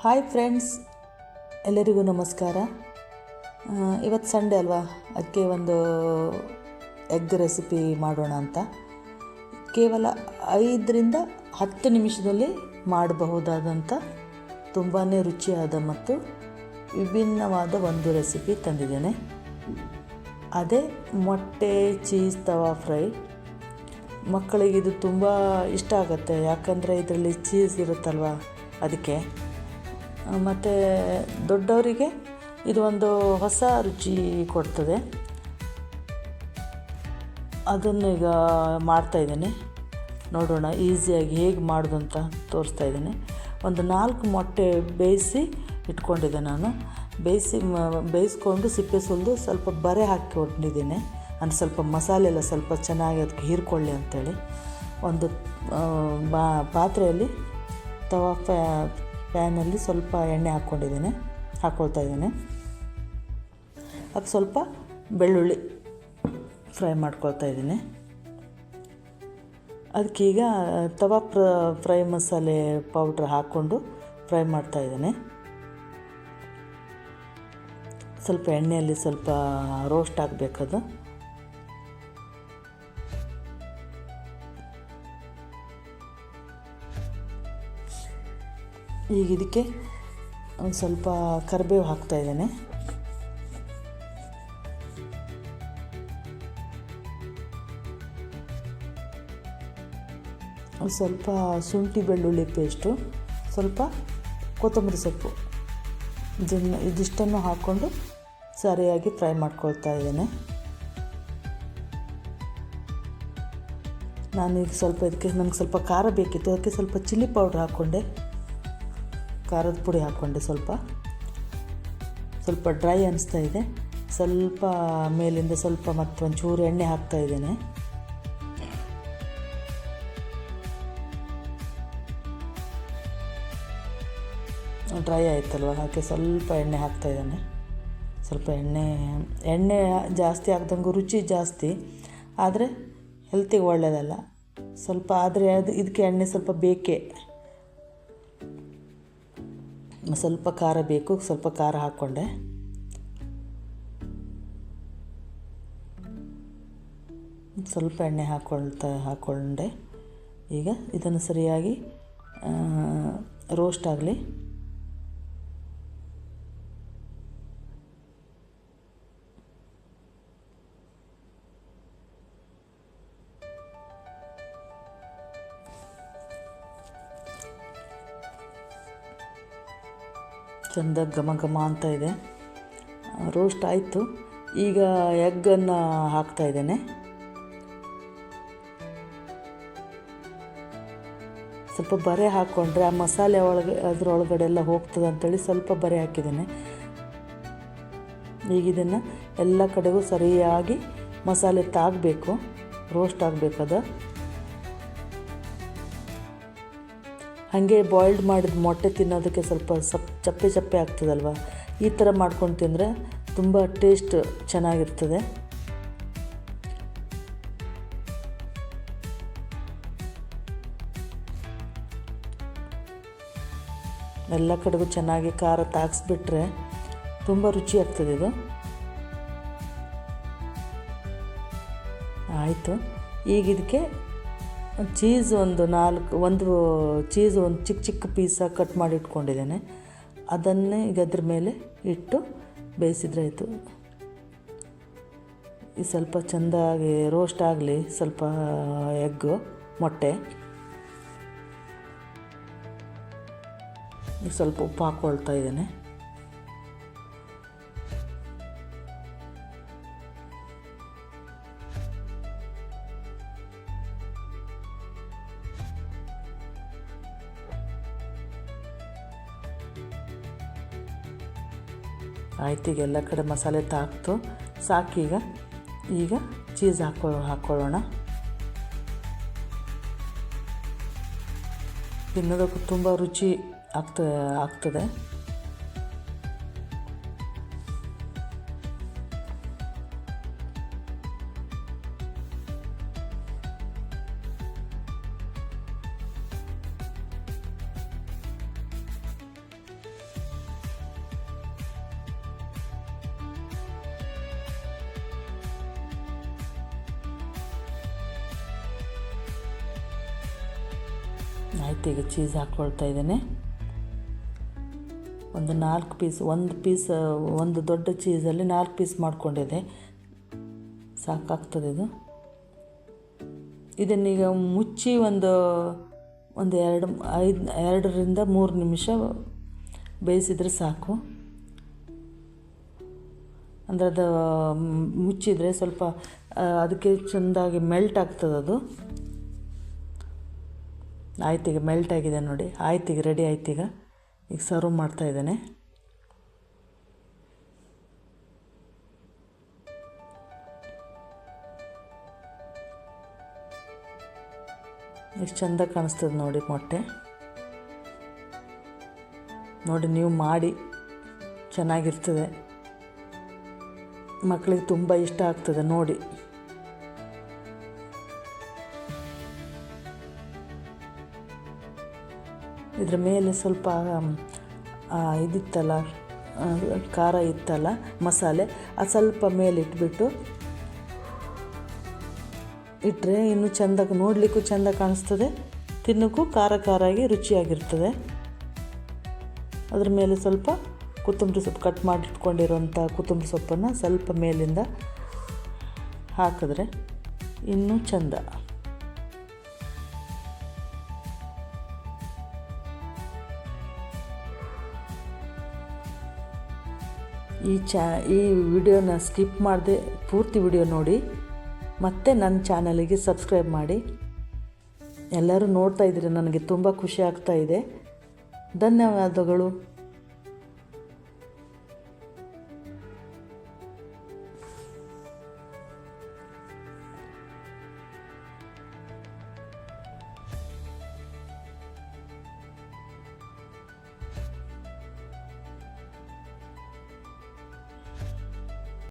Hi friends, ಎಲ್ಲರಿಗೂ ನಮಸ್ಕಾರ. ಇವತ್ತು ಸಂಡೇ ಅಲ್ವಾ, ಅದಕ್ಕೆ ಒಂದು ಎಗ್ ರೆಸಿಪಿ ಮಾಡೋಣ ಅಂತ. ಕೇವಲ 5-10 ನಿಮಿಷದಲ್ಲಿ ಮಾಡಬಹುದಾದಂಥ ತುಂಬಾ ರುಚಿಯಾದ ಮತ್ತು ವಿಭಿನ್ನವಾದ ಒಂದು ರೆಸಿಪಿ ತಂದಿದ್ದೇನೆ. ಅದೇ ಮೊಟ್ಟೆ ಚೀಸ್ ತವಾ ಫ್ರೈ. ಮಕ್ಕಳಿಗೆ ಇದು ತುಂಬ ಇಷ್ಟ ಆಗುತ್ತೆ, ಯಾಕಂದರೆ ಇದರಲ್ಲಿ ಚೀಸ್ ಇರುತ್ತಲ್ವ, ಅದಕ್ಕೆ. ಮತ್ತು ದೊಡ್ಡವರಿಗೆ ಇದು ಒಂದು ಹೊಸ ರುಚಿ ಕೊಡ್ತದೆ. ಅದನ್ನು ಈಗ ಮಾಡ್ತಾಯಿದ್ದೇನೆ, ನೋಡೋಣ ಈಸಿಯಾಗಿ ಹೇಗೆ ಮಾಡೋದು ಅಂತ ತೋರಿಸ್ತಾ ಇದ್ದೇನೆ. ಒಂದು 4 ಮೊಟ್ಟೆ ಬೇಯಿಸಿ ಇಟ್ಕೊಂಡಿದ್ದೆ ನಾನು. ಬೇಯಿಸ್ಕೊಂಡು ಸಿಪ್ಪೆ ಸುಲಿದು ಸ್ವಲ್ಪ ಬರೆ ಹಾಕಿಕೊಂಡಿದ್ದೇನೆ. ಅಂದರೆ ಸ್ವಲ್ಪ ಮಸಾಲೆ ಎಲ್ಲ ಸ್ವಲ್ಪ ಚೆನ್ನಾಗಿ ಅದಕ್ಕೆ ಹೀರ್ಕೊಳ್ಳಿ ಅಂಥೇಳಿ. ಒಂದು ಪಾತ್ರೆಯಲ್ಲಿ ತವಾ ಪ್ಯಾನಲ್ಲಿ ಸ್ವಲ್ಪ ಎಣ್ಣೆ ಹಾಕ್ಕೊಳ್ತಾ ಇದ್ದೇನೆ. ಅದಕ್ಕೆ ಸ್ವಲ್ಪ ಬೆಳ್ಳುಳ್ಳಿ ಫ್ರೈ ಮಾಡ್ಕೊಳ್ತಾ ಇದ್ದೀನಿ. ಅದಕ್ಕೀಗ ತವಾ ಫ್ರೈ ಮಸಾಲೆ ಪೌಡ್ರ್ ಹಾಕ್ಕೊಂಡು ಫ್ರೈ ಮಾಡ್ತಾ ಇದ್ದೇನೆ. ಸ್ವಲ್ಪ ಎಣ್ಣೆಯಲ್ಲಿ ಸ್ವಲ್ಪ ರೋಸ್ಟ್ ಆಗಬೇಕದು. ಈಗ ಇದಕ್ಕೆ ಒಂದು ಸ್ವಲ್ಪ ಕರಿಬೇವು ಹಾಕ್ತಾಯಿದ್ದೇನೆ. ಸ್ವಲ್ಪ ಶುಂಠಿ ಬೆಳ್ಳುಳ್ಳಿ ಪೇಸ್ಟು, ಸ್ವಲ್ಪ ಕೊತ್ತಂಬರಿ ಸೊಪ್ಪು, ಇದಿಷ್ಟನ್ನು ಹಾಕ್ಕೊಂಡು ಸರಿಯಾಗಿ ಫ್ರೈ ಮಾಡ್ಕೊಳ್ತಾ ಇದ್ದೇನೆ. ನಾನೀಗ ಸ್ವಲ್ಪ ನನಗೆ ಸ್ವಲ್ಪ ಖಾರ ಬೇಕಿತ್ತು, ಅದಕ್ಕೆ ಸ್ವಲ್ಪ ಚಿಲ್ಲಿ ಪೌಡ್ರ್ ಹಾಕ್ಕೊಂಡೆ, ಖಾರದ ಪುಡಿ ಹಾಕ್ಕೊಂಡೆ. ಸ್ವಲ್ಪ ಡ್ರೈ ಅನಿಸ್ತಾ ಇದೆ. ಸ್ವಲ್ಪ ಮೇಲಿಂದ ಸ್ವಲ್ಪ ಮತ್ತೊಂಚೂರು ಎಣ್ಣೆ ಹಾಕ್ತಾ ಇದ್ದೇನೆ. ಡ್ರೈ ಆಯ್ತಲ್ವ, ಹಾಗೆ ಸ್ವಲ್ಪ ಎಣ್ಣೆ ಹಾಕ್ತಾ ಇದ್ದೇನೆ. ಸ್ವಲ್ಪ ಎಣ್ಣೆ ಜಾಸ್ತಿ ಹಾಕ್ದಂಗೂ ರುಚಿ ಜಾಸ್ತಿ, ಆದರೆ ಹೆಲ್ತಿಗೆ ಒಳ್ಳೆಯದಲ್ಲ. ಸ್ವಲ್ಪ ಆದರೆ ಇದಕ್ಕೆ ಎಣ್ಣೆ ಸ್ವಲ್ಪ ಬೇಕೇ. ಸ್ವಲ್ಪ ಖಾರ ಬೇಕು, ಸ್ವಲ್ಪ ಖಾರ ಹಾಕ್ಕೊಂಡೆ. ಸ್ವಲ್ಪ ಎಣ್ಣೆ ಹಾಕ್ಕೊಂಡೆ. ಈಗ ಇದನ್ನು ಸರಿಯಾಗಿ ರೋಸ್ಟ್ ಆಗಲಿ. ಚೆಂದ ಘಮ ಘಮ ಅಂತ ಇದೆ. ರೋಸ್ಟ್ ಆಯಿತು. ಈಗ ಎಗ್ಗನ್ನು ಹಾಕ್ತಾಯಿದ್ದೇನೆ. ಸ್ವಲ್ಪ ಬರೆ ಹಾಕ್ಕೊಂಡ್ರೆ ಆ ಮಸಾಲೆ ಅದರೊಳಗಡೆ ಎಲ್ಲ ಹೋಗ್ತದೆ ಅಂಥೇಳಿ ಸ್ವಲ್ಪ ಬರೆ ಹಾಕಿದ್ದೇನೆ. ಈಗ ಇದನ್ನು ಎಲ್ಲ ಕಡೆಗೂ ಸರಿಯಾಗಿ ಮಸಾಲೆ ತಾಗಬೇಕು, ರೋಸ್ಟ್ ಆಗಬೇಕದು. ಹಾಗೆ ಬಾಯ್ಲ್ಡ್ ಮಾಡಿದ ಮೊಟ್ಟೆ ತಿನ್ನೋದಕ್ಕೆ ಸ್ವಲ್ಪ ಚಪ್ಪೆ ಆಗ್ತದಲ್ವ, ಈ ಥರ ಮಾಡ್ಕೊಂಡು ತಿಂದರೆ ತುಂಬ ಟೇಸ್ಟ್ ಚೆನ್ನಾಗಿರ್ತದೆ. ಎಲ್ಲ ಕಡೆಗೂ ಚೆನ್ನಾಗಿ ಖಾರ ತಾಗಿಸ್ಬಿಟ್ರೆ ತುಂಬ ರುಚಿ ಆಗ್ತದೆ ಇದು. ಆಯಿತು. ಈಗ ಇದಕ್ಕೆ ಚೀಸ್ ಒಂದು ಚೀಸ್ ಚಿಕ್ಕ ಚಿಕ್ಕ ಪೀಸಾಗಿ ಕಟ್ ಮಾಡಿ ಇಟ್ಕೊಂಡಿದ್ದೇನೆ. ಅದನ್ನೇ ಈಗ ಅದ್ರ ಮೇಲೆ ಇಟ್ಟು ಬೇಯಿಸಿದ್ರೆ ಆಯಿತು. ಇದು ಸ್ವಲ್ಪ ಚೆಂದಾಗಿ ರೋಸ್ಟ್ ಆಗಲಿ, ಸ್ವಲ್ಪ ಮೊಟ್ಟೆ. ಸ್ವಲ್ಪ ಉಪ್ಪು ಹಾಕ್ಕೊಳ್ತಾ ಇದ್ದೇನೆ. ಆಯ್ತು, ಈಗ ಎಲ್ಲ ಕಡೆ ಮಸಾಲೆ ತಾಕ್ತು, ಸಾಕೀಗ. ಈಗ ಚೀಸ್ ಹಾಕ್ಕೊಳ್ಳೋಣ. ತಿನ್ನೋದಕ್ಕೂ ತುಂಬ ರುಚಿ ಆಗ್ತದೆ. ಆಯ್ತು, ಈಗ ಚೀಸ್ ಹಾಕ್ಕೊಳ್ತಾ ಇದ್ದೇನೆ. ಒಂದು 4 ಪೀಸ್, ಒಂದು ದೊಡ್ಡ ಚೀಸಲ್ಲಿ 4 ಪೀಸ್ ಮಾಡಿಕೊಂಡಿದೆ, ಸಾಕಾಗ್ತದೆ ಇದು. ಇದನ್ನೀಗ ಮುಚ್ಚಿ ಒಂದು 2ರಿಂದ 3 ನಿಮಿಷ ಬೇಯಿಸಿದರೆ ಸಾಕು. ಅಂದರೆ ಅದು ಮುಚ್ಚಿದರೆ ಸ್ವಲ್ಪ ಅದಕ್ಕೆ ಚೆಂದಾಗಿ ಮೆಲ್ಟ್ ಆಗ್ತದೆ ಅದು. ಆಯ್ತು, ಈಗ ಮೆಲ್ಟ್ ಆಗಿದೆ ನೋಡಿ. ಆಯ್ತು, ಈಗ ರೆಡಿ ಆಯ್ತು. ಈಗ ಸರ್ವ್ ಮಾಡ್ತಾಯಿದ್ದೇನೆ. ಎಷ್ಟು ಚೆಂದ ಕಾಣಿಸ್ತದೆ ನೋಡಿ ಮೊಟ್ಟೆ. ನೋಡಿ, ನೀವು ಮಾಡಿ, ಚೆನ್ನಾಗಿರ್ತದೆ. ಮಕ್ಕಳಿಗೆ ತುಂಬ ಇಷ್ಟ ಆಗ್ತದೆ ನೋಡಿ. ಇದ್ರ ಮೇಲೆ ಸ್ವಲ್ಪ ಇದಿತ್ತಲ್ಲ, ಖಾರ ಇತ್ತಲ್ಲ, ಮಸಾಲೆ, ಅದು ಸ್ವಲ್ಪ ಮೇಲೆ ಇಟ್ಟರೆ ಇನ್ನೂ ಚೆಂದ, ನೋಡಲಿಕ್ಕೂ ಚೆಂದ ಕಾಣಿಸ್ತದೆ, ತಿನ್ನೋಕ್ಕೂ ಖಾರಾಗಿ ರುಚಿಯಾಗಿರ್ತದೆ. ಅದ್ರ ಮೇಲೆ ಸ್ವಲ್ಪ ಕೊತ್ತಂಬರಿ ಸೊಪ್ಪು, ಕಟ್ ಮಾಡಿಟ್ಕೊಂಡಿರೋಂಥ ಕೊತ್ತಂಬರಿ ಸೊಪ್ಪನ್ನು ಸ್ವಲ್ಪ ಮೇಲಿಂದ ಹಾಕಿದ್ರೆ ಇನ್ನೂ ಚೆಂದ. ಈ ವಿಡಿಯೋನ ಸ್ಕಿಪ್ ಮಾಡದೆ ಪೂರ್ತಿ ವಿಡಿಯೋ ನೋಡಿ, ಮತ್ತೆ ನನ್ನ ಚಾನಲಿಗೆ ಸಬ್ಸ್ಕ್ರೈಬ್ ಮಾಡಿ. ಎಲ್ಲರೂ ನೋಡ್ತಾ ಇದ್ದೀರಿ, ನನಗೆ ತುಂಬ ಖುಷಿ ಆಗ್ತಾ ಇದೆ. ಧನ್ಯವಾದಗಳು.